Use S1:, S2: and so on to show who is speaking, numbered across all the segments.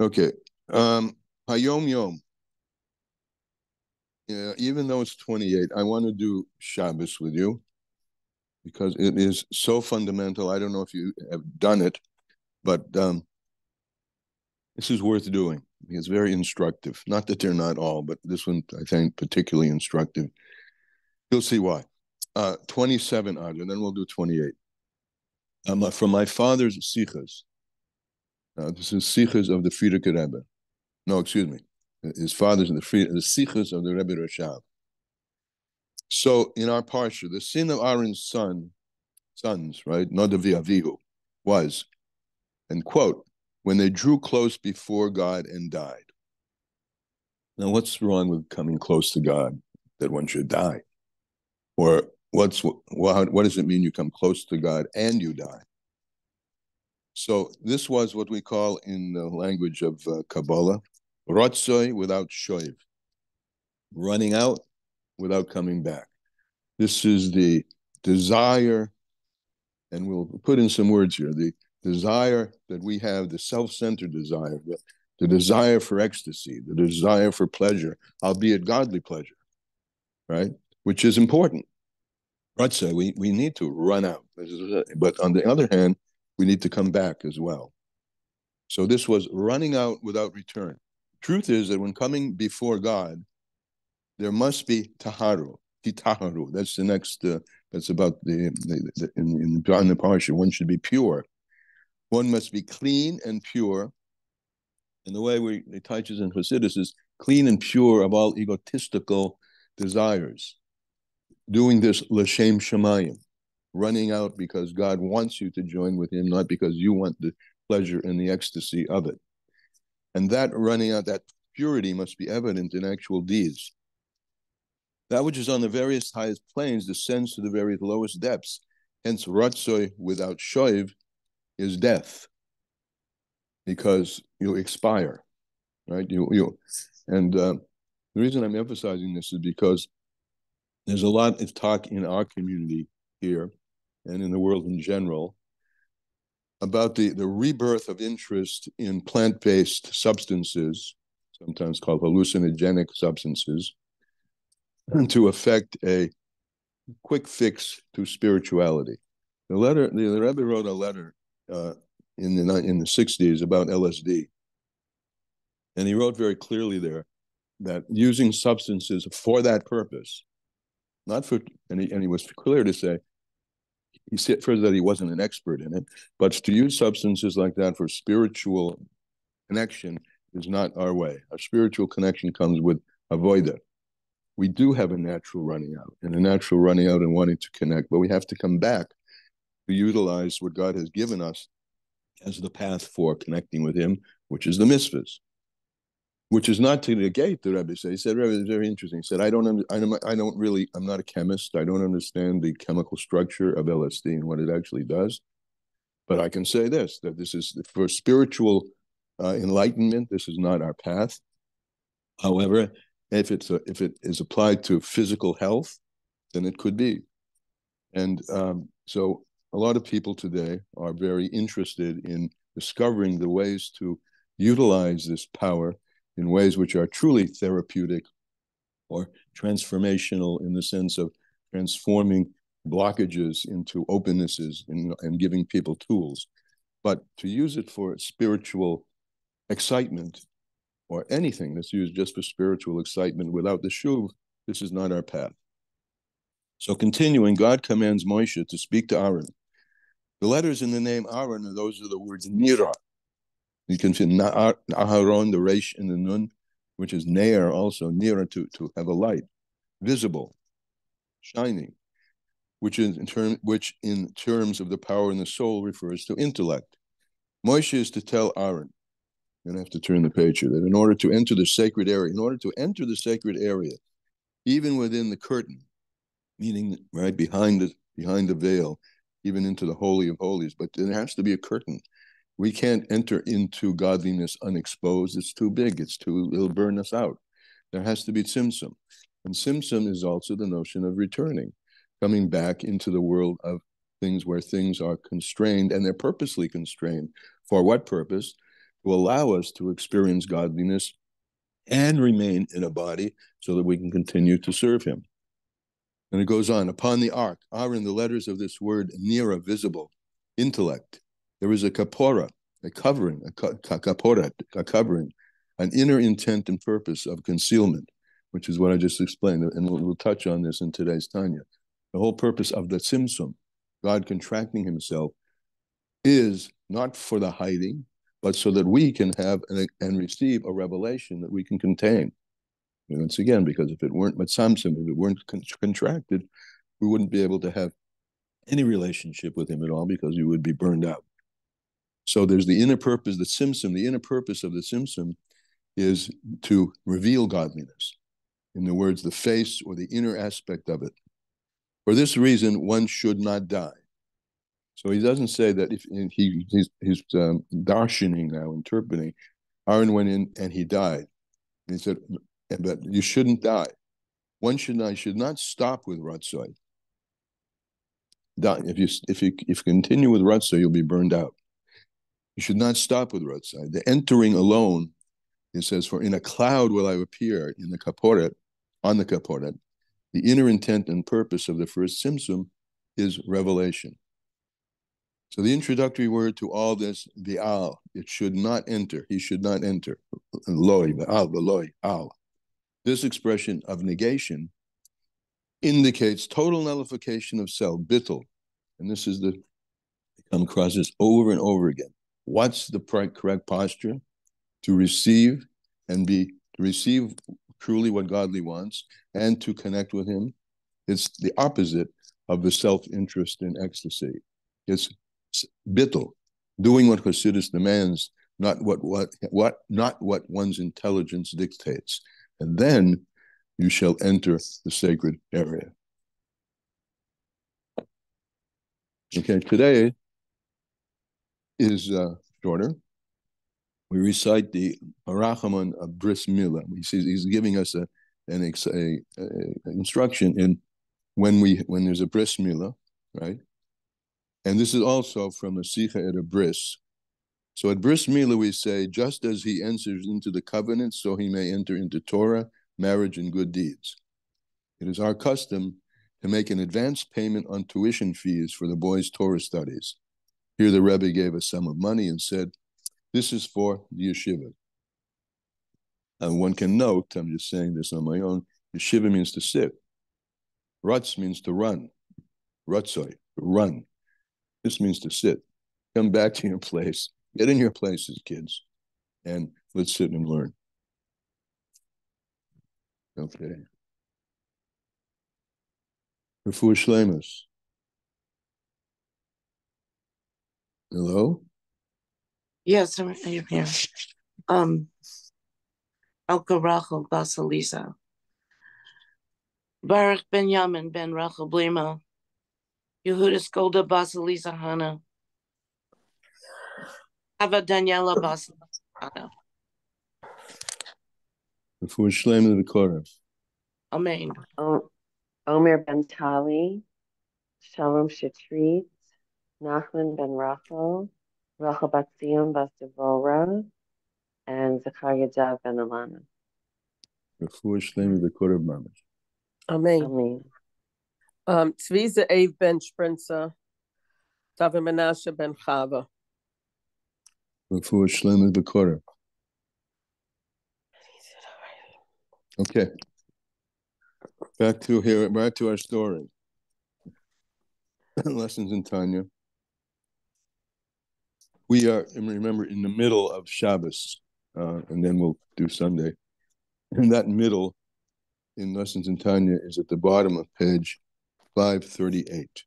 S1: Okay. Hayom Yom. Yeah, even though it's 28, I want to do Shabbos with you because it is so fundamental. I don't know if you have done it, but this is worth doing. It's very instructive. Not that they're not all, but this one I think particularly instructive. You'll see why. 27 Adar, and then we'll do 28. From my father's Sichas. This is Sichas of the Frierdiker Rebbe. No, excuse me. His father's in the Sichas of the Rebbe Rashav. So in our parsha, the sin of Aaron's sons, right, Nadav Avihu, was, and quote, when they drew close before God and died. Now, what's wrong with coming close to God that one should die? Or what does it mean you come close to God and you die? So this was what we call in the language of Kabbalah, rotzoi without shoiv, running out without coming back. This is the desire, and we'll put in some words here, the desire that we have, the self-centered desire, the desire for ecstasy, the desire for pleasure, albeit godly pleasure, right? Which is important. We need to run out. But on the other hand, we need to come back as well. So this was running out without return. Truth is that when coming before God, there must be taharu, titaharu. That's the next, that's about in the parsha. One should be pure. One must be clean and pure. And the way it teaches in Hasidus is clean and pure of all egotistical desires. Doing this l'shem shamayim, running out because God wants you to join with him, not because you want the pleasure and the ecstasy of it. And that running out, that purity must be evident in actual deeds. That which is on the various highest planes descends to the very lowest depths. Hence, ratzoi without shoiv is death, because you expire, right? And the reason I'm emphasizing this is because there's a lot of talk in our community here and in the world in general about the rebirth of interest in plant-based substances, sometimes called hallucinogenic substances, to affect a quick fix to spirituality. The Rebbe wrote a letter in the 60s about LSD. And he wrote very clearly there that using substances for that purpose, not for, and he was clear to say, he said first that he wasn't an expert in it, but to use substances like that for spiritual connection is not our way. Our spiritual connection comes with avoida. We do have a natural running out and wanting to connect, but we have to come back to utilize what God has given us as the path for connecting with him, which is the mitzvahs. Which is not to negate, the Rebbe said. He said, Rebbe, it's very interesting. He said, I'm not a chemist. I don't understand the chemical structure of LSD and what it actually does. But I can say this, that this is for spiritual enlightenment. This is not our path. However, if it is applied to physical health, then it could be. And so a lot of people today are very interested in discovering the ways to utilize this power in ways which are truly therapeutic or transformational, in the sense of transforming blockages into opennesses and giving people tools. But to use it for spiritual excitement or anything that's used just for spiritual excitement without the shuv, this is not our path. So continuing, God commands Moshe to speak to Aaron. The letters in the name Aaron, those are the words Nira. You can see Aharon, the Resh and the Nun, which is Ne'er also, Nira, to have a light, visible, shining, which in terms of the power in the soul refers to intellect. Moshe is to tell Aaron, you're going to have to turn the page here, that in order to enter the sacred area, even within the curtain, meaning right behind the veil, even into the Holy of Holies, but there has to be a curtain. We can't enter into godliness unexposed. It's too big. It'll burn us out. There has to be tzimtzum. And tzimtzum is also the notion of returning, coming back into the world of things where things are constrained, and they're purposely constrained. For what purpose? to allow us to experience godliness and remain in a body so that we can continue to serve him. And it goes on, upon the ark are in the letters of this word nira, visible, intellect. There is a kapora, a covering, a covering, an inner intent and purpose of concealment, which is what I just explained. And we'll touch on this in today's Tanya. The whole purpose of the tzimtzum, God contracting himself, is not for the hiding, but so that we can have and receive a revelation that we can contain. And once again, because if it weren't matsamsim, if it weren't contracted, we wouldn't be able to have any relationship with him at all because we would be burned out. So there's the inner purpose, the tzimtzum, the inner purpose of the tzimtzum is to reveal godliness. In the words, the face or the inner aspect of it. For this reason, one should not die. So he doesn't say that if he's darshaning now, interpreting. Aaron went in and he died. And he said, but you shouldn't die. One should not stop with Ratzoi. If you continue with Ratzoi, you'll be burned out. You should not stop with Ratzoi. The entering alone, it says, for in a cloud will I appear in the kaporet, on the kaporet. The inner intent and purpose of the first tzimtzum is revelation. So the introductory word to all this, the al, it should not enter. He should not enter. Loi, the loi, al. This expression of negation indicates total nullification of self, bittul. And this is come across this over and over again. What's the correct posture? To receive to receive truly what godly wants and to connect with him. It's the opposite of the self-interest in ecstasy. It's bittul, doing what Hasidus demands, not what one's intelligence dictates. And then you shall enter the sacred area. Okay, today is shorter. We recite the Parachaman of Bris Milah. He's giving us an instruction in when there's a Bris Milah, right? And this is also from a Sikha at a Bris. So at Bris Milah we say, just as he enters into the covenant, so he may enter into Torah, marriage, and good deeds. It is our custom to make an advance payment on tuition fees for the boys' Torah studies. Here the Rebbe gave a sum of money and said, this is for the yeshiva. And one can note, I'm just saying this on my own, yeshiva means to sit. Rutz means to run. Rutzoi, run. This means to sit. Come back to your place. Get in your places, kids. And let's sit and learn. Okay. Refuah Shleimus. Hello?
S2: Yes, I'm here. Elka Rachel Basalisa. Baruch Ben Yamin Ben Rachel Blima. Yehudis Golda Basalisa Hana. Ava Daniela Basalisa Hana.
S1: Refuah Shleimus the Korah.
S2: Amen.
S3: Omer Ben Tali. Shalom Shetrit. Nachman Ben Rachel. Rachel Batzion Bas Devora. And Zachariah Jav Ben Alana.
S1: Refuah Shleimus the Korah Mamash.
S3: Amen.
S4: Tzviza Ave Ben Sprinza. David Menashe Ben Chava.
S1: Refuah Shleimus the Korah. Okay. Back to our story. Lessons in Tanya. We are, remember, in the middle of Shabbos, and then we'll do Sunday. And that middle in Lessons in Tanya is at the bottom of page 538.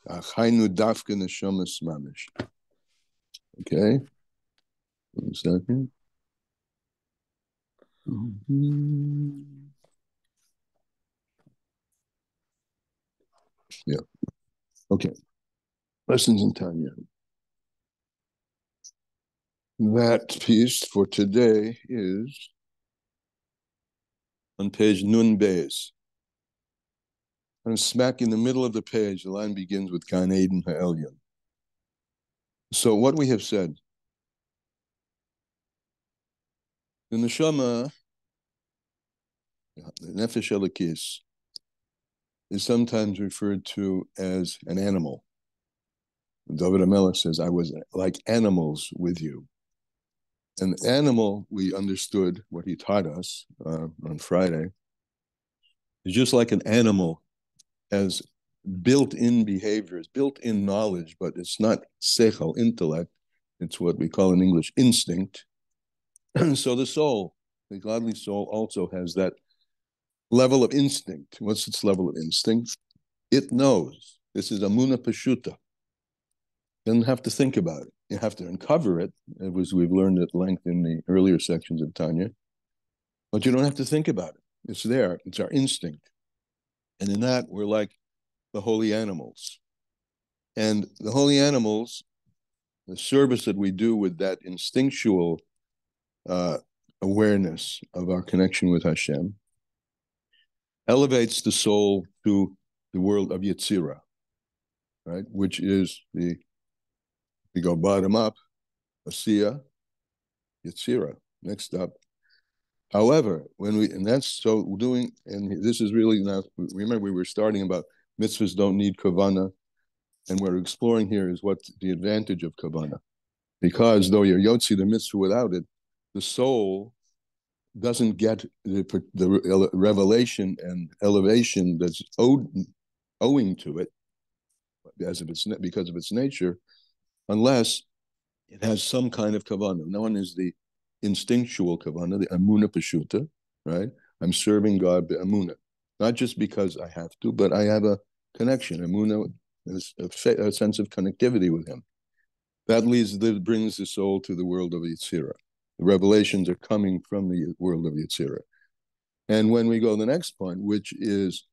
S1: Achainu dafka neshamas mamish. Okay. 1 second. Yeah. Okay. Lessons in Tanya. That piece for today is on page Nun Beis. And smack in the middle of the page, the line begins with Gan Eden Ha'elyon. So what we have said The neshama, the nefesh elokis, is sometimes referred to as an animal. David HaMelech says, I was like animals with you. An animal, we understood what he taught us on Friday, is just like an animal has built-in behaviors, built-in knowledge, but it's not seichel, intellect. It's what we call in English instinct. So the soul, the godly soul, also has that level of instinct. What's its level of instinct? It knows. This is amuna pashuta. You don't have to think about it. You have to uncover it, as we've learned at length in the earlier sections of Tanya. But you don't have to think about it. It's there. It's our instinct. And in that, we're like the holy animals. And the holy animals, the service that we do with that instinctual awareness of our connection with Hashem, elevates the soul to the world of Yetzirah, right? Which is we go bottom up, Asiya, Yetzirah, next up. However, and this is really now, remember we were starting about mitzvahs don't need kavanah, and what we're exploring here is what the advantage of kavanah. Because though you're yotzi the mitzvah without it, the soul doesn't get the revelation and elevation that's owing to it because of its nature, unless it has some kind of kavanah. One is the instinctual kavanah, the amuna pashuta, right? I'm serving God by amuna, not just because I have to, but I have a connection. Amuna is a sense of connectivity with Him. That brings the soul to the world of Yetzirah. The revelations are coming from the world of Yetzirah. And when we go to the next point, which is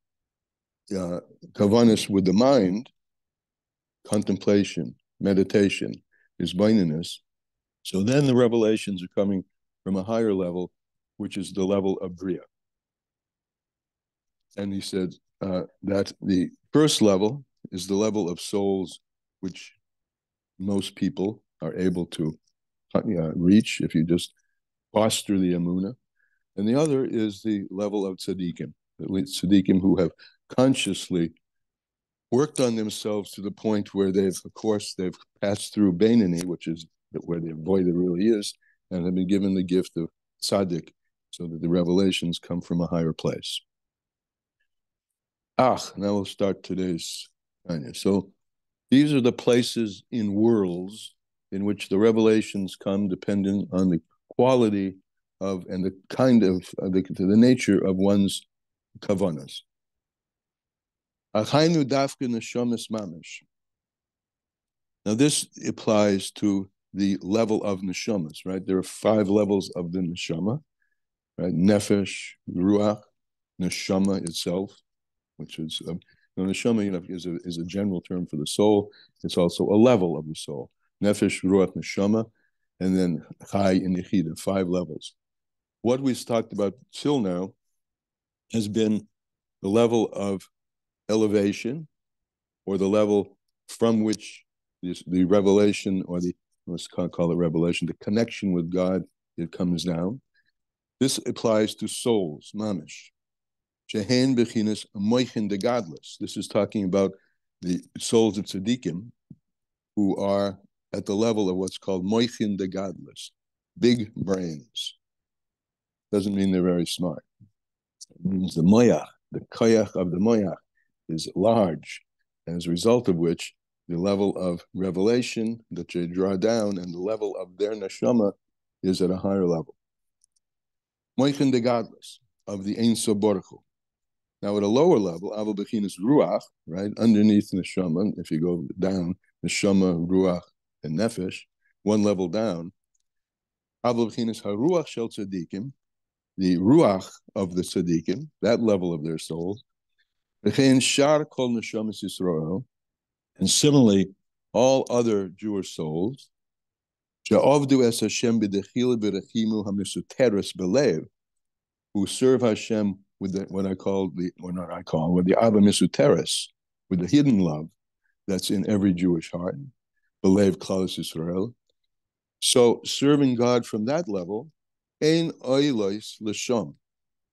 S1: kavanas with the mind, contemplation, meditation, is baininess. So then the revelations are coming from a higher level, which is the level of Bria. And he said that the first level is the level of souls, which most people are able to reach if you just foster the amuna. And the other is the level of tzaddikim, tzaddikim who have consciously worked on themselves to the point where they've passed through Beinani, which is where the void really is, and have been given the gift of tzaddik, so that the revelations come from a higher place. Now we'll start today's Tanya. So these are the places in worlds in which the revelations come, depending on the quality of and the kind of the nature of one's kavanas. Now this applies to the level of neshamas, right? There are 5 levels of the neshama, right? Nefesh, ruach, neshama itself, which is neshama, is a general term for the soul. It's also a level of the soul. Nefesh, ruach, neshama, and then chai and yechida, 5 levels. What we've talked about till now has been the level of elevation, or the level from which the revelation, or let's call it revelation, the connection with God, it comes down. This applies to souls, mamish. Shehen bechinas moichin de godless. This is talking about the souls of tzaddikim, who are at the level of what's called moichin de godless, big brains. Doesn't mean they're very smart. It means the moyach, the koyach of the moyach is large, as a result of which the level of revelation that they draw down and the level of their neshama is at a higher level. Moichin de godless, of the Ein Sof Baruch Hu. Now at a lower level, aval bechinas ruach, right, underneath neshama, if you go down, neshama, ruach, and nefesh, one level down, aval bechinas haruach shel tzadikim, the ruach of the tzaddikim, that level of their souls, and similarly, all other Jewish souls, who serve Hashem with what I call with the Ava Misuteres, with the hidden love that's in every Jewish heart, Belev Klaus Yisrael. So serving God from that level, ein oilos l'sham.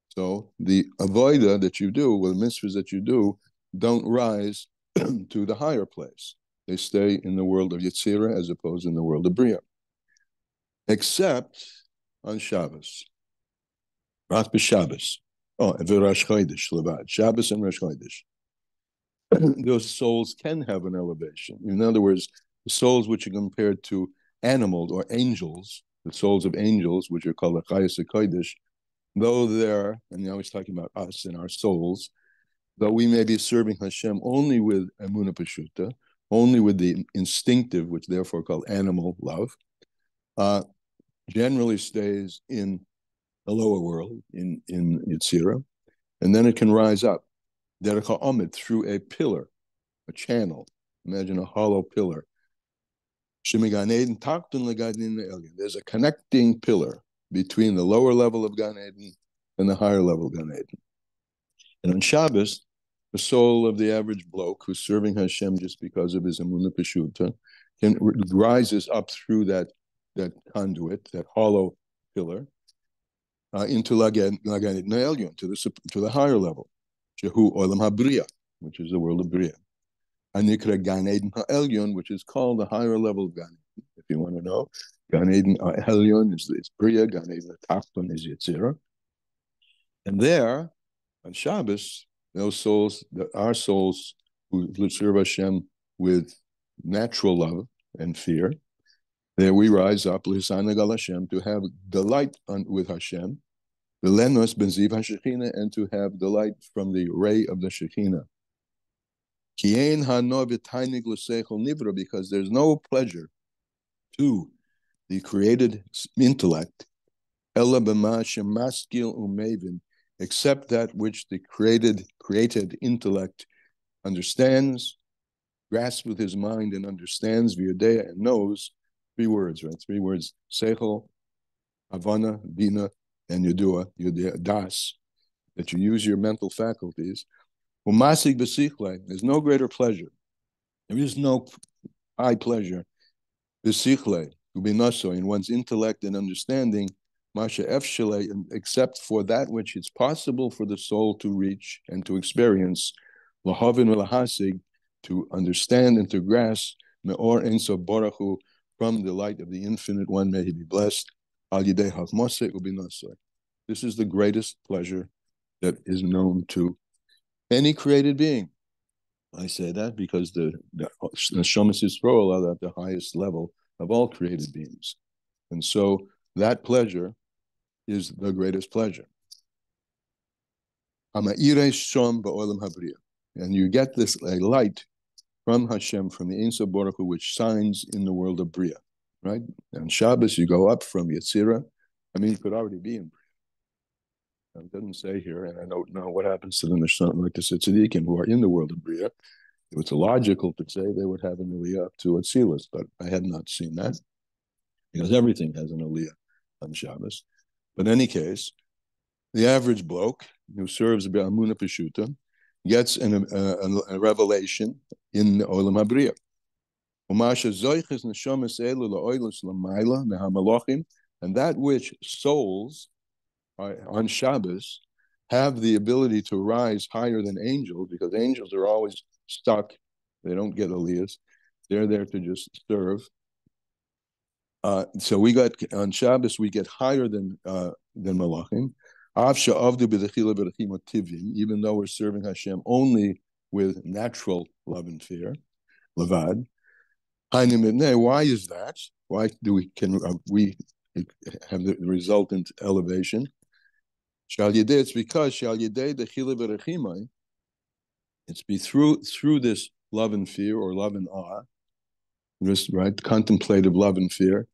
S1: So the avoida that you do, well, the mitzvahs that you do, don't rise to the higher place. They stay in the world of Yetzirah as opposed in the world of Bria. Except on Shabbos. Rak b'Shabbos. Oh, v'Rosh Chodesh, levad. Shabbos and Rosh Chodesh. Those souls can have an elevation. In other words, the souls which are compared to animals or angels, the souls of angels, which are called the Chayas HaKodesh, though they're, and now he's talking about us and our souls, though we may be serving Hashem only with Emunah Peshuta, only with the instinctive, which therefore called animal love, generally stays in the lower world, in Yetzirah, and then it can rise up, Derech HaOmid, through a pillar, a channel. Imagine a hollow pillar. There's a connecting pillar between the lower level of Gan Eden and the higher level of Gan Eden. And on Shabbos, the soul of the average bloke who's serving Hashem just because of his Emunah Peshuta rises up through that conduit, that hollow pillar, into Gan Eden Elyon, to the higher level, Jehu Olam HaBriya, which is the world of Bria. Anikra Gan Eden Elyon, which is called the higher level of Gan Eden, if you want to know. Gan Eden Elyon is Bria, Gan Eden Tachton is Yetzirah. And there, on Shabbos, those souls, our souls who serve Hashem with natural love and fear, there we rise up, L'Hisanagal Hashem, to have delight with Hashem, V'lenos benziv HaShekhinah, and to have delight from the ray of the Shekhinah. Ki ein hano v'tainig l'seichel nivra, because there's no pleasure to the created intellect, ela b'ma shemaskil u'mevin, except that which the created intellect understands, grasps with his mind and understands, v'yodea, and knows. 3 words, right? 3 words: seichel, havana, bina, and yodua, das, that you use your mental faculties. Umasig b'sichle, there's no greater pleasure. There is no high pleasure. B'sichle, ubinaso, in one's intellect and understanding, masha efshele, except for that which it's possible for the soul to reach and to experience, lahavin v'lahasig, to understand and to grasp, me'or ensof baruchu, from the light of the infinite one, may he be blessed. Al yidei hachmose ubinaso. This is the greatest pleasure that is known to any created being. I say that because the Shomas Yisrael are at the highest level of all created beings. And so that pleasure is the greatest pleasure. And you get this a light from Hashem, from the Ein Sof Baruch Hu, which shines in the world of Bria, right? On Shabbos, you go up from Yetzirah. I mean, you could already be in Bria. It doesn't say here, and I don't know what happens to them, like the Tzadikim who are in the world of Bria. It's illogical to say they would have an aliyah up to Atzilus, but I had not seen that, because everything has an aliyah on Shabbos. But in any case, the average bloke who serves Emunah Peshuta gets a revelation in the Olam HaBriya. And that which souls on Shabbos have the ability to rise higher than angels, because angels are always stuck. They don't get aliyahs. They're there to just serve. So we got on Shabbos, we get higher than Malachim. Even though we're serving Hashem only with natural love and fear, Levad. Why is that? Why do we have the resultant elevation? It's because it's through this love and fear, or love and awe, this right contemplative love and fear.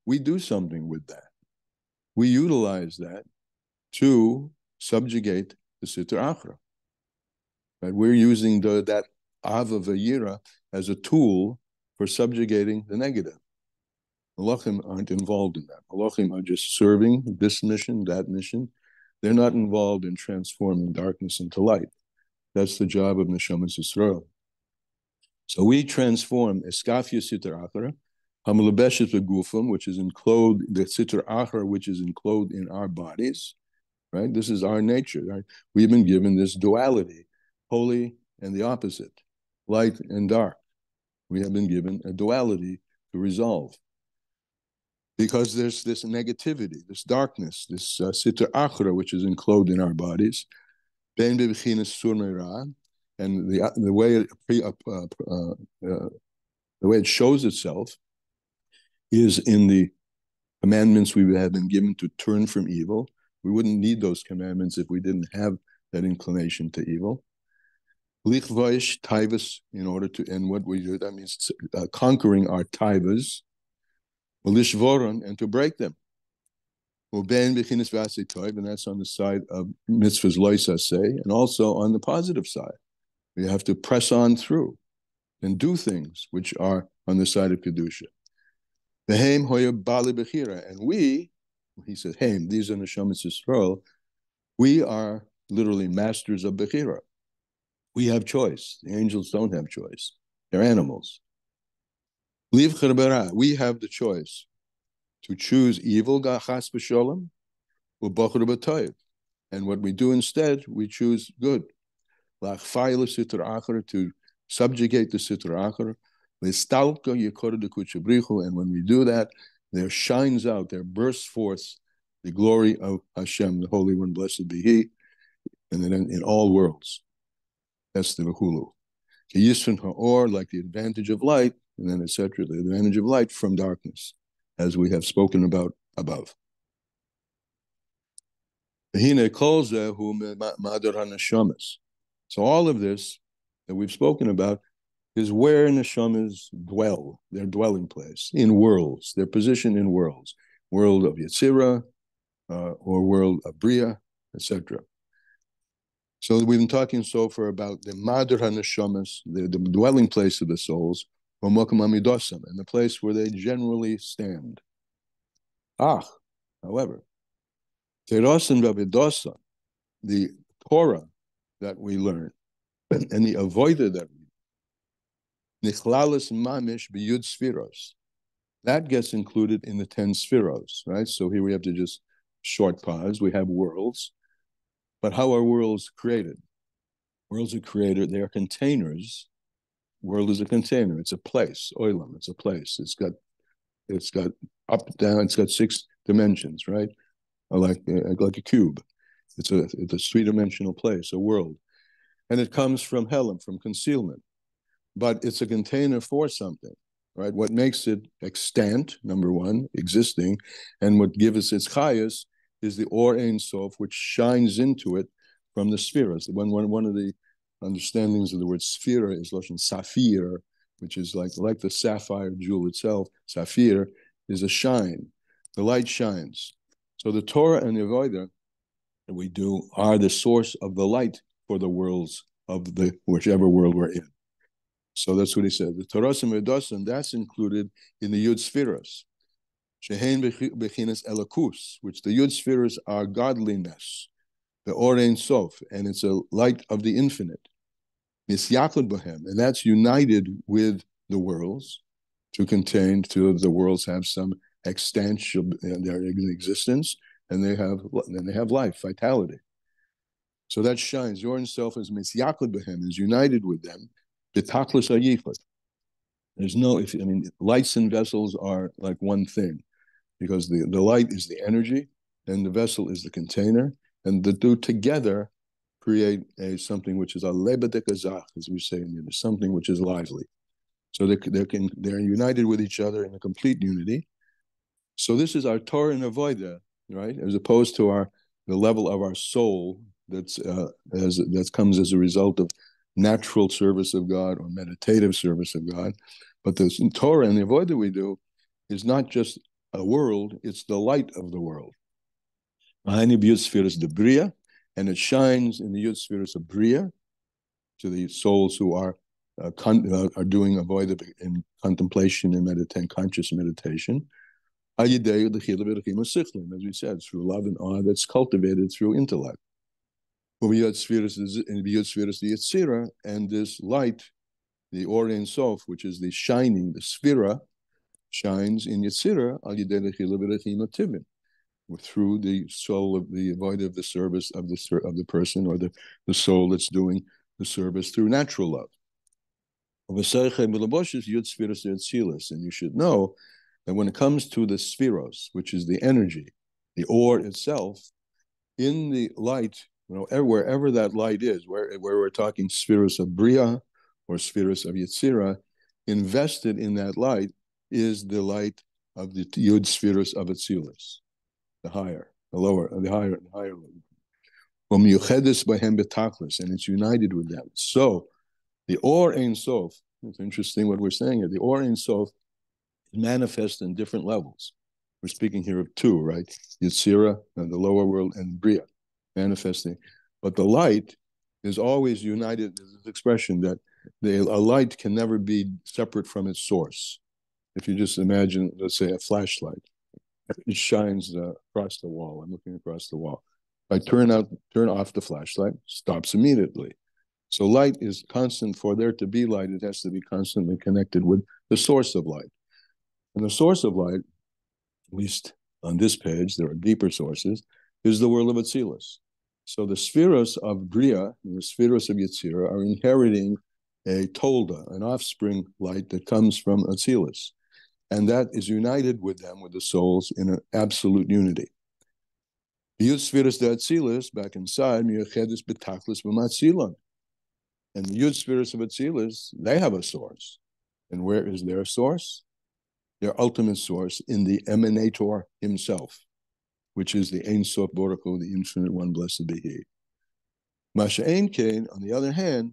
S1: We do something with that. We utilize that to subjugate the Sitra Achra. Right? We're using that Ava Vayira as a tool for subjugating the negative. Malachim aren't involved in that. Malachim are just serving this mission, that mission. They're not involved in transforming darkness into light. That's the job of Neshamas Yisrael. So we transform Eskafia Sitra Achra, Hamalabeshet begufim, which is enclosed, the sitra achar, which is enclosed in our bodies, right? This is our nature, right? We've been given this duality, holy and the opposite, light and dark. We have been given a duality to resolve. Because there's this negativity, this darkness, this sitra achra, which is enclosed in our bodies, and the way it shows itself is in the commandments we have been given to turn from evil. We wouldn't need those commandments if we didn't have that inclination to evil. Lichvaish taivas, in order to, and what we do, that means conquering our taivas. Lishvoron, and to break them. And that's on the side of mitzvahs loisase, and also on the positive side. We have to press on through and do things which are on the side of kedusha. And we, he says, Haim, these are neshamas Yisrael, we are literally masters of bechira. We have choice. The angels don't have choice. They're animals. We have the choice to choose evil, chas v'sholem, u'bachur b'toiv. And what we do instead, we choose good. Lachfai l'sitra achar, to subjugate the sitra achar. L'stalka yekor dekucha brichu. And when we do that, there shines out, there bursts forth the glory of Hashem, the Holy One, blessed be He, and then in all worlds. That's the v'hulu. Yisrin ha'or, like the advantage of light, and then etc., the advantage of light from darkness, as we have spoken about above. So all of this that we've spoken about is where neshamas dwell, their dwelling place, in worlds, their position in worlds, world of Yetzirah, or world of Bria, etc. So we've been talking so far about the Madar HaNeshamas, the dwelling place of the souls, or Mokum Amidosam, and the place where they generally stand. However, Terosim Vavidosa, the Torah that we learn, and the Avoida that we Nichlalis Mamish B'Yud Sfiros, that gets included in the 10 Sfiros, right? So here we have to just short pause. We have worlds, but how are worlds created? Worlds are created, they are containers. World is a container, it's a place. Oilam, it's a place. It's got up, down, it's got 6 dimensions, right? Like a cube. It's a 3-dimensional place, a world. And it comes from Helam, from concealment. But it's a container for something, right? What makes it extant, number one, existing, and what gives its chayas is the Or Ein Sof, which shines into it from the spheres. One of the understandings of the word sphere is Lashon Saphir, which is like the sapphire jewel itself. Saphir is a shine. The light shines. So the Torah and the Avodah that we do are the source of the light for the worlds of the whichever world we're in. So that's what he said. The Torah and Vedosan, that's included in the Yud Spheres. Shehein Bechinas Elakus, which the Yud Spheres are godliness, the Or Ein Sof, and it's a light of the infinite. Misyachud Bohem, and that's united with the worlds to the worlds have some extension in their existence, and they have life, vitality. So that shines. Your self is misyachud b'hem, is united with them. B'tachlis hayichud. There's no, lights and vessels are like one thing, because the light is the energy, and the vessel is the container, and the two together create something which is a lebedekazach, as we say in Yiddish, something which is lively. So they're united with each other in a complete unity. So this is our Torah and Avodah, right? As opposed to the level of our soul that comes as a result of natural service of God or meditative service of God. But the Torah and the Avodah we do is not just a world, it's the light of the world. And it shines in the Yud Spheres of Bria to the souls who are doing avodah in contemplation and conscious meditation. As we said, through love and awe that's cultivated through intellect. And this light, the Or Ein Sof, which is the shining, the sphera, shines in Yetzirah al yedei lechila v'rechima tivin, through the soul of the avoid of the service of the person, or the soul that's doing the service through natural love. And you should know that when it comes to the spheros, which is the energy, the or itself, in the light, wherever that light is, where we're talking spheros of Bria or spheros of Yetzirah, invested in that light is the light of the Yud spheros of Atzilus, the higher, the lower, the higher level. And it's united with them. So the Or Ein Sof, it's interesting what we're saying here. The Or Ein Sof is manifest in different levels. We're speaking here of two, right? Yetzirah, and the lower world, and Bria, manifesting. But the light is always united. There's this expression that a light can never be separate from its source. If you just imagine, let's say, a flashlight, it shines across the wall. I'm looking across the wall. If I turn off the flashlight, stops immediately. So light is constant. For there to be light, it has to be constantly connected with the source of light. And the source of light, at least on this page, there are deeper sources, is the world of Atzilus. So the spheros of Bria and the spheros of Yetzirah are inheriting a tolda, an offspring light that comes from Atzilus. And that is united with them, with the souls, in an absolute unity. The Yud spheros de Atzilus, back inside, miyochedes betachlis v'matzilon. And the Yud spheros of Atzilus, they have a source. And where is their source? Their ultimate source in the emanator himself, which is the Ein Sof Baruch Hu, the Infinite One, blessed be He. Masha Ein Kain, on the other hand,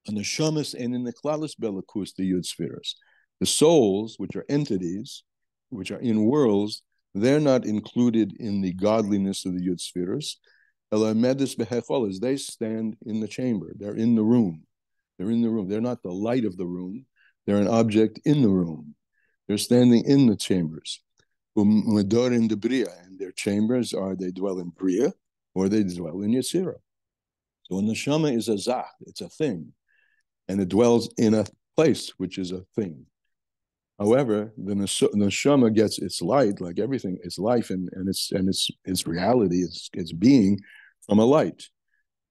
S1: on the Shamas and in the Klalis Belakus, the Yud spheros, the souls, which are entities, which are in worlds, they're not included in the godliness of the Yud spheros. As they stand in the chamber, they're in the room. They're in the room. They're not the light of the room. They're an object in the room. They're standing in the chambers. And their chambers are, they dwell in Bria or they dwell in Yetzirah. So a neshama is a zach, it's a thing. And it dwells in a place, which is a thing. However, the neshama gets its light, like everything, its life and its reality, its being, from a light.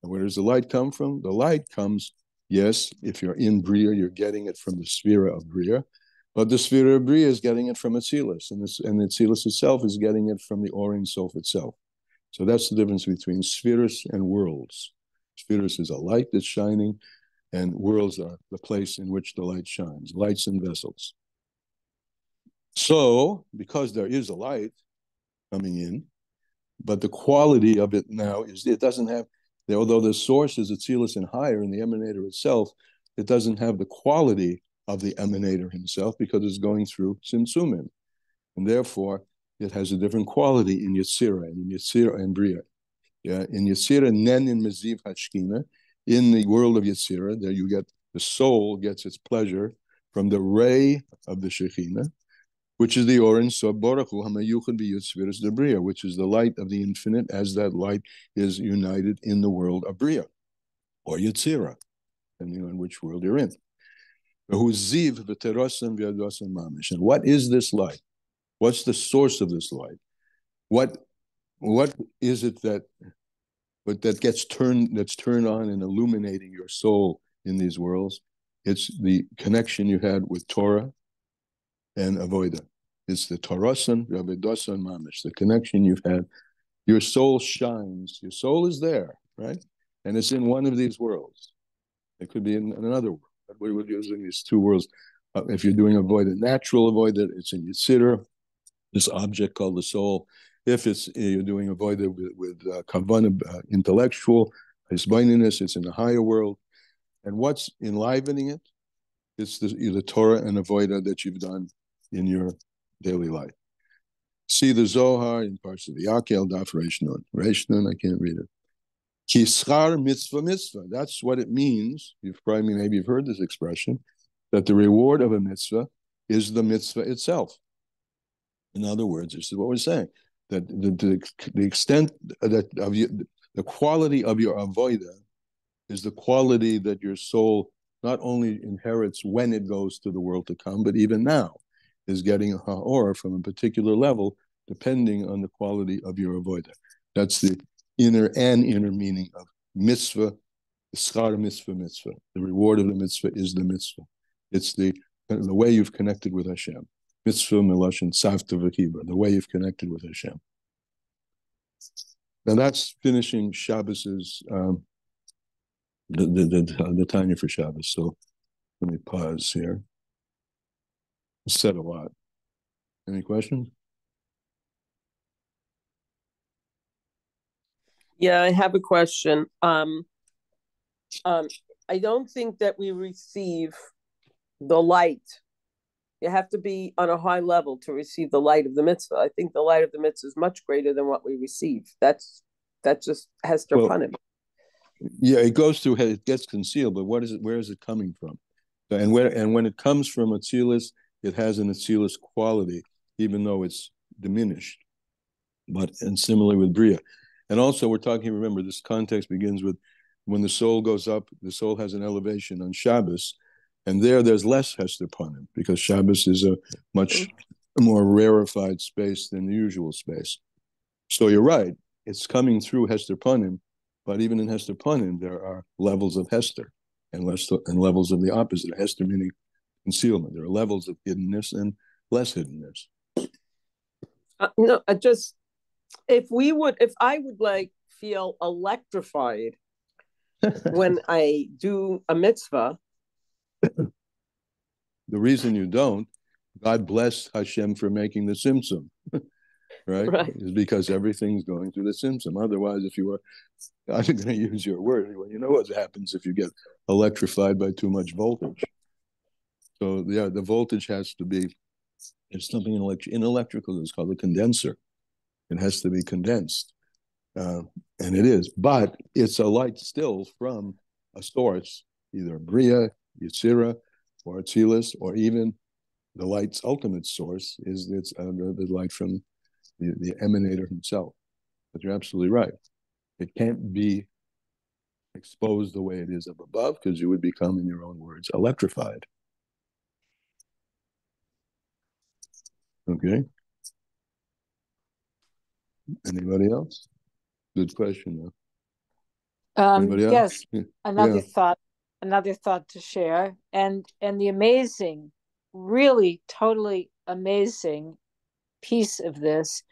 S1: And where does the light come from? The light comes, yes, if you're in Bria, you're getting it from the sphere of Bria, but the sphere of Bria is getting it from Atzilus, and the Atzilus itself is getting it from the Or Ein Sof itself. So that's the difference between spheres and worlds. Spheres is a light that's shining, and worlds are the place in which the light shines, lights and vessels. So, because there is a light coming in, but the quality of it now is, it doesn't have, although the source is Atzilus and higher in the emanator itself, it doesn't have the quality of the emanator himself because it's going through Tzimtzumim. And therefore, it has a different quality in Yetzirah and in Yetzirah and Bria. Yeah, in Yetzirah, Nen in Meziv Hashkina, in the world of Yetzirah, there you get, the soul gets its pleasure from the ray of the Shekhinah, which is the Or Ein Sof Baruch Hu Hamayuchad B'Yud Sfiras de Bria, which is the light of the infinite, as that light is united in the world of Bria, or Yetzirah, depending on which world you're in. And what is this light? What's the source of this light? What is it that's turned on and illuminating your soul in these worlds? It's the connection you had with Torah and Avodah. It's the Torasan, Avodasan Mamish, the connection you've had. Your soul shines. Your soul is there, right? And it's in one of these worlds. It could be in another world. But we're using these two worlds. If you're doing Avodah, natural Avodah, it's in Yitzhira, this object called the soul. If you're doing Avodah with Kamman, intellectual, Hisbaininess, it's in the higher world. And what's enlivening it? It's the Torah and Avodah that you've done in your daily life. See the Zohar in parts of the Yakel, Daf Reish Nun. Reish Nun, I can't read it. Kischar mitzvah mitzvah. That's what it means. Maybe you've heard this expression, that the reward of a mitzvah is the mitzvah itself. In other words, this is what we're saying, that the extent that of the quality of your avodah is the quality that your soul not only inherits when it goes to the world to come, but even now. is getting a ha'or from a particular level, depending on the quality of your avodah. That's the inner meaning of mitzvah, schar mitzvah. The reward of the mitzvah is the mitzvah. It's the way you've connected with Hashem. Mitzvah milashon savta v'kibra, the way you've connected with Hashem. Now that's finishing Shabbos's the Tanya for Shabbos. So let me pause here. I said a lot. Any questions?
S4: Yeah, I have a question. I don't think that we receive the light. You have to be on a high level to receive the light of the mitzvah. I think the light of the mitzvah is much greater than what we receive. That just Hester Panim.
S1: Yeah, it goes through. It gets concealed, but what is it? Where is it coming from? And when it comes from Atzilus, it has an Atzilus quality, even though it's diminished. And similarly with Bria. And also we're talking, remember, this context begins with when the soul goes up, the soul has an elevation on Shabbos, and there's less Hester Panim, because Shabbos is a much more rarefied space than the usual space. So you're right, it's coming through Hester Panim, but even in Hester Panim, there are levels of Hester and levels of the opposite. Hester meaning concealment. There are levels of hiddenness and less hiddenness.
S4: No, if I would like feel electrified when I do a mitzvah.
S1: The reason you don't, God bless Hashem for making the Tzimtzum, right? Is because everything's going through the Tzimtzum. Otherwise, if you were, I'm going to use your word, well, you know what happens if you get electrified by too much voltage. So yeah, the voltage has to be, there's something in electrical that's called a condenser. It has to be condensed. And it is, but it's a light still from a source, either Bria, Yetzirah, or Atzilus, or even the light's ultimate source is the light from the emanator himself. But you're absolutely right. It can't be exposed the way it is up above, because you would become, in your own words, electrified. Okay. Anybody else? Good question, though. Anybody else?
S5: Yes, another thought to share, and the amazing, really totally amazing piece of this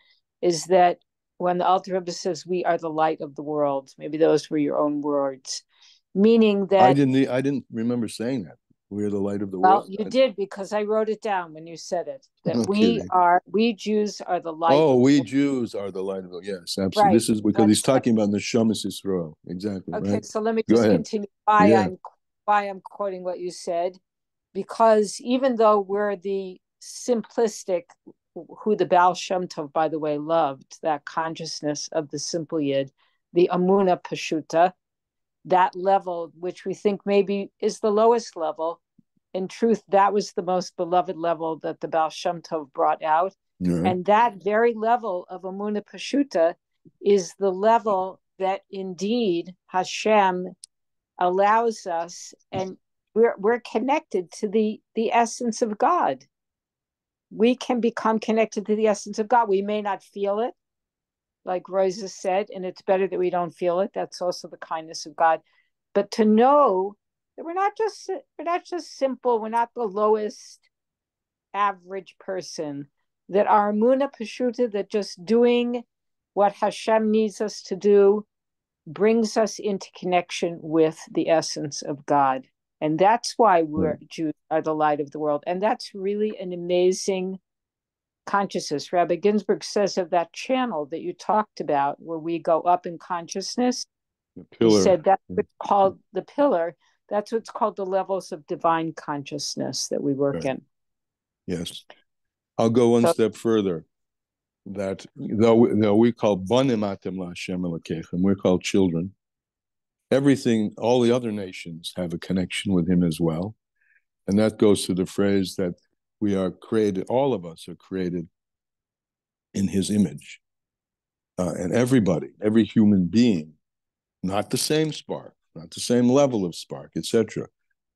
S5: is that when the Alter Rebbe says we are the light of the world, maybe those were your own words, meaning that
S1: I didn't remember saying that. We are the light of the world.
S5: Well, you did, because I wrote it down when you said it. That we Jews are the light.
S1: Oh, we Jews are the light of the world. Yes, absolutely. Right. This is because he's talking about the Neshamas Yisrael. Exactly.
S5: Okay,
S1: right?
S5: So let me just continue why I'm quoting what you said, because even though we're the simplistic, who the Baal Shem Tov, by the way, loved, that consciousness of the simple Yid, the Amuna Pashuta, that level, which we think maybe is the lowest level, in truth, that was the most beloved level that the Baal Shem Tov brought out. Mm-hmm. And that very level of Amuna Pashuta is the level that indeed Hashem allows us, and we're connected to the essence of God. We can become connected to the essence of God. We may not feel it, like Rosa said, and it's better that we don't feel it. That's also the kindness of God. But to know that we're not just simple, we're not the lowest average person, that our Amuna Pashuta, that just doing what Hashem needs us to do brings us into connection with the essence of God. And that's why Jews are the light of the world. And that's really an amazing consciousness. Rabbi Ginsburg says of that channel that you talked about, where we go up in consciousness, he said that's what's called the pillar. That's what's called the levels of divine consciousness that we work in.
S1: Yes. I'll go one step further. That though we call Banim Atem LaHashem Elokechem, we're called children. Everything, all the other nations have a connection with him as well. And that goes to the phrase that we are created, all of us are created in his image. And everybody, every human being, not the same spark, not the same level of spark, etc.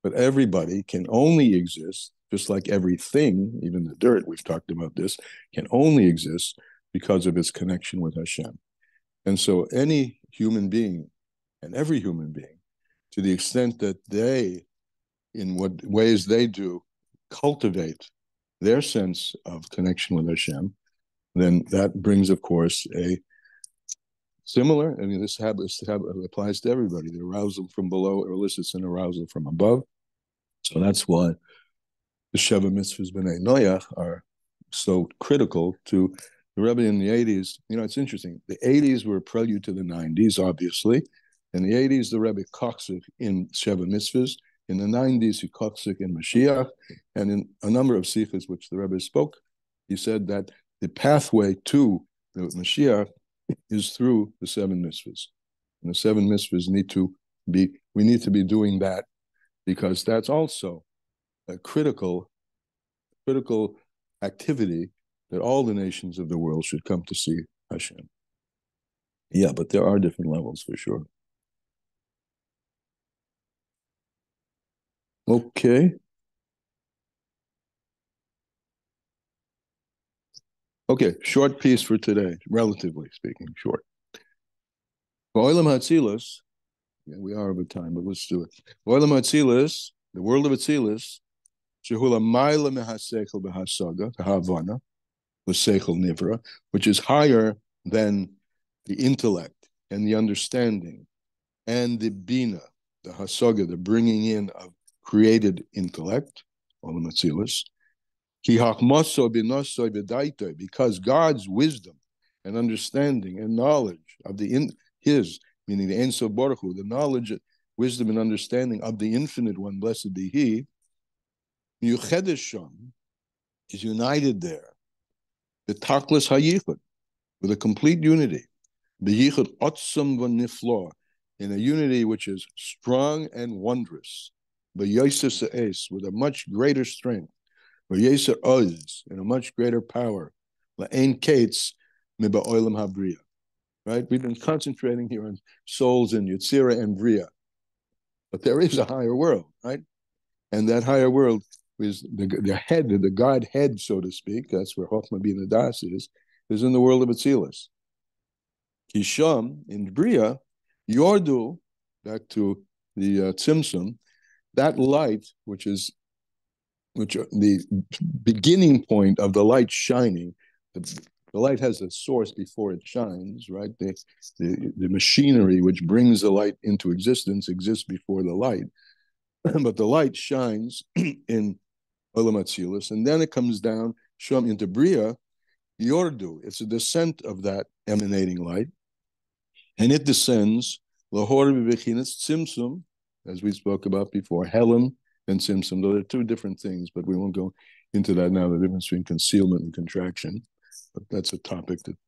S1: But everybody can only exist just like everything, even the dirt, we've talked about this, can only exist because of its connection with Hashem. And so any human being, and every human being, to the extent that they, in what ways they do, cultivate their sense of connection with Hashem, then that brings, of course, a similar, I mean, this applies to everybody. The arousal from below elicits an arousal from above. So that's why the Sheva Mitzvahs B'nai Noach are so critical to the Rebbe in the 80s. You know, it's interesting. The 80s were a prelude to the 90s, obviously. In the 80s, the Rebbe koksik in Sheva Mitzvahs. In the 90s, he koksik in Mashiach. And in a number of sikhs which the Rebbe spoke, he said that the pathway to the Mashiach is through the 7 mitzvahs. And the 7 mitzvahs we need to be doing that, because that's also a critical activity that all the nations of the world should come to see Hashem. Yeah, but there are different levels for sure. Okay. Okay, short piece for today, relatively speaking, short. Olam Hatzilas, yeah, we are over time, but let's do it. Olam Hatzilas, the world of Hatzilas, Shehula Maila Mehasechel Behasaga, Havana, Seichel Nivra, which is higher than the intellect and the understanding and the Bina, the Hasaga, the bringing in of created intellect, Olam Hatzilas. Because God's wisdom and understanding and knowledge of His, meaning the Ein Sof Baruch Hu, the knowledge, wisdom, and understanding of the Infinite One, blessed be He, is united there. The Taklis HaYichud, with a complete unity. The Yichud Otzam V'Niflo, in a unity which is strong and wondrous. But Yosef Se'es, with a much greater strength. Yeser Oz, in a much greater power. La'ein Kates Miba Olam Habriya. Right? We've been concentrating here on souls in Yetzirah and Briya. But there is a higher world, right? And that higher world is the head, the Godhead, so to speak. That's where Chochmah Bina Das is in the world of Atzilas. Kisham, in Briya, Yordu, back to the Tzimtzum, that light, which the beginning point of the light shining, the light has a source before it shines, right? The machinery which brings the light into existence exists before the light. But the light shines in Olam Hatzilas, and then it comes down, Shom into Briya, Yordu. It's a descent of that emanating light, and it descends, Lahor B'Bechinas Tzimtzum, as we spoke about before, Helam and Tzimtzum. Though they're two different things, but we won't go into that now, the difference between concealment and contraction. But that's a topic that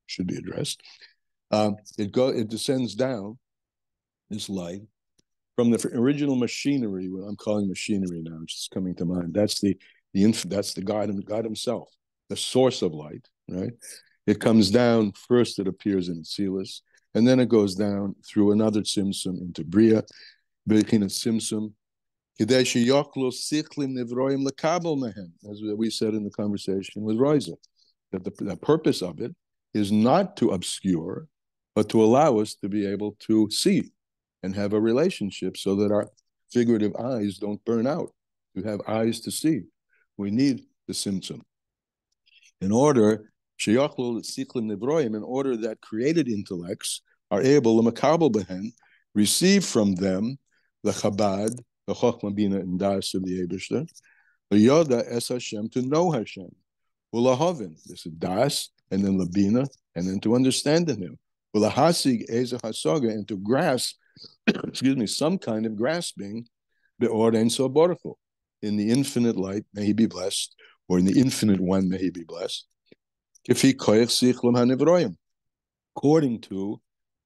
S1: should be addressed. It descends down, this light, from the original machinery, what I'm calling machinery now, which is coming to mind. That's that's the God Himself, the source of light, right? It comes down, first it appears in Atzilas, and then it goes down through another Tzimtzum into Briya, Bechinas Tzimtzum, as we said in the conversation with Rosa, that the purpose of it is not to obscure, but to allow us to be able to see and have a relationship so that our figurative eyes don't burn out. To have eyes to see. We need the Tzimtzum. In order that created intellects are able to receive from them the Chabad, the Chochmah Bina and Das of the Eibishter, the Yoda es Hashem, to know Hashem, Ulahavin, this is Das, and then Labina, and then to understand in Him, Ulahasig Eza Hasaga, and to grasp, some kind of grasping, Be'or Ein Sof Baruch Hu, in the infinite light, may He be blessed, or in the infinite one, may He be blessed, Kefi Koyach Sichlam HaNivroyim, according to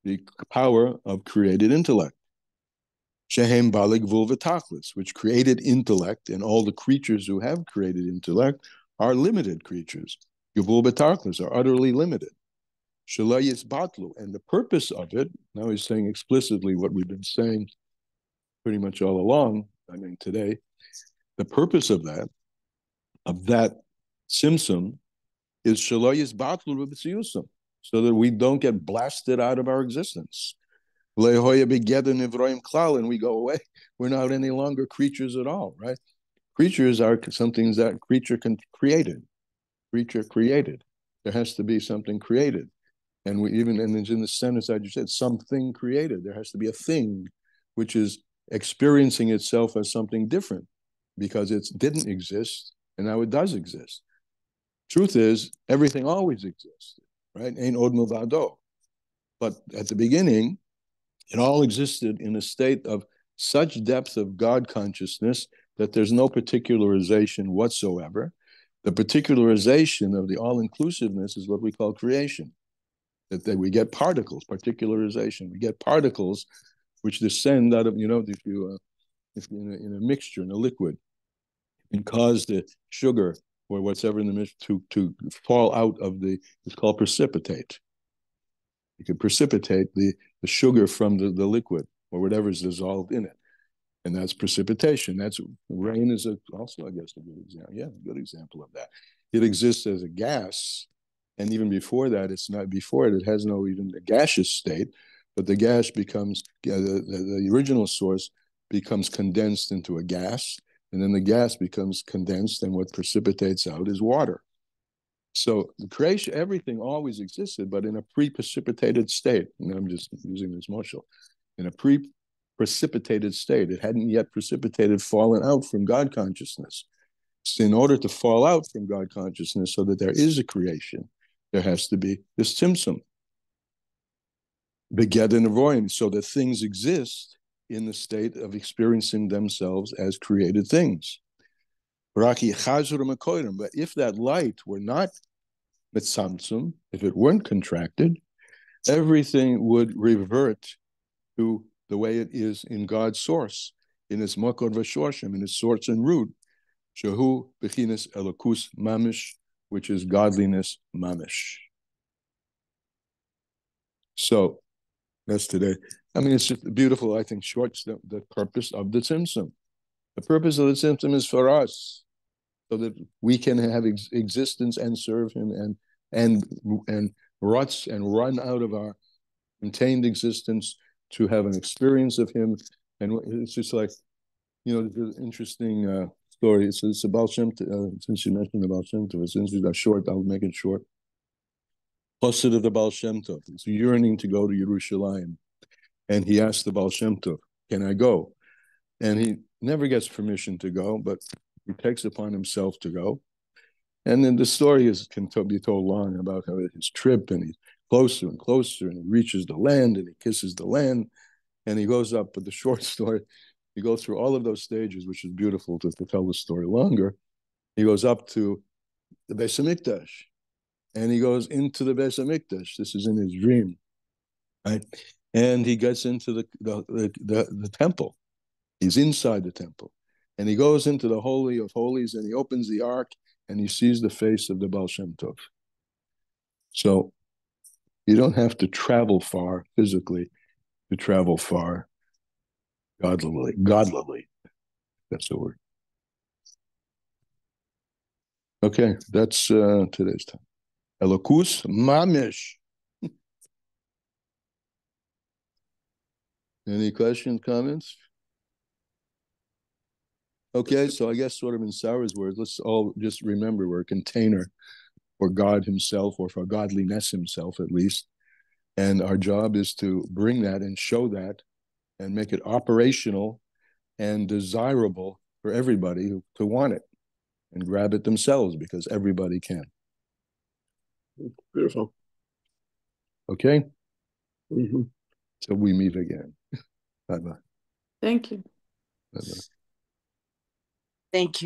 S1: the power of created intellect. Shehem Balig Vulvatachlis, which created intellect, and all the creatures who have created intellect are limited creatures. Gevul Betachlis are utterly limited. Shalayis Batlu, and the purpose of it, now he's saying explicitly what we've been saying pretty much all along, I mean today, The purpose of that simsum, is shaloyis batlu b'tziyusum, so that we don't get blasted out of our existence. Lehoya begeden ivroim klal, and we go away. We're not any longer creatures at all, right? Creatures are something that creature created. Creature created. There has to be something created. And it's in the sentence I just said, something created. There has to be a thing which is experiencing itself as something different because it didn't exist and now it does exist. Truth is, everything always existed, right? Ein od milvado. But at the beginning, it all existed in a state of such depth of God consciousness that there's no particularization whatsoever. The particularization of the all-inclusiveness is what we call creation. That we get particles, particularization. We get particles which descend out of, if in a mixture, in a liquid, and cause the sugar or whatever in the mixture to fall out of it's called precipitate. You can precipitate the sugar from the liquid or whatever is dissolved in it. And that's precipitation. Rain is also, I guess, a good example. Yeah, a good example of that. It exists as a gas. And even before that, it has no even a gaseous state, but the gas becomes, the original source becomes condensed into a gas, and then the gas becomes condensed, and what precipitates out is water. So the creation, everything always existed, but in a pre-precipitated state. And I'm just using this moshel. In a pre-precipitated state. It hadn't yet precipitated, fallen out from God consciousness. So in order to fall out from God consciousness so that there is a creation, there has to be this tzimtzum. Begeden avoim, so that things exist in the state of experiencing themselves as created things. But if that light were not mitzamtzum, if it weren't contracted, everything would revert to the way it is in God's source, in its makod v'shorshim, in its source and root, shehu bechinas elokus mamish, which is godliness mamish. So that's today. I mean, it's just beautiful, I think, shorts the purpose of the tzimtzum. The purpose of the tzimtzum is for us, so that we can have existence and serve him and run out of our contained existence to have an experience of him. And it's just like, there's an interesting story. It's about Shem, since you mentioned about Shem Tov, since we got short, I'll make it short. Chassid of the Baal Shem Tov. He's yearning to go to Yerushalayim. And he asked the Baal Shem Tov, can I go? And he never gets permission to go, but he takes upon himself to go. And then the story can be told long about how his trip, and he's closer and closer, and he reaches the land, and he kisses the land, and he goes up. But the short story, he goes through all of those stages, which is beautiful to tell the story longer. He goes up to the Beis Hamikdash, and he goes into the Beis Hamikdash. This is in his dream, right? And he gets into the temple. He's inside the temple. And he goes into the Holy of Holies, and he opens the ark, and he sees the face of the Baal Shem Tov. So you don't have to travel far physically to travel far godly. That's the word. Okay, that's today's time. Elokus mamish. Any questions, comments? Okay, so I guess sort of in Sarah's words, let's all just remember we're a container for God himself, or for godliness himself at least. And our job is to bring that and show that and make it operational and desirable for everybody to want it and grab it themselves, because everybody can.
S6: Beautiful.
S1: Okay?
S6: Mm-hmm.
S1: So we meet again. Bye-bye.
S6: Thank you.
S1: Bye-bye.
S2: Thank you.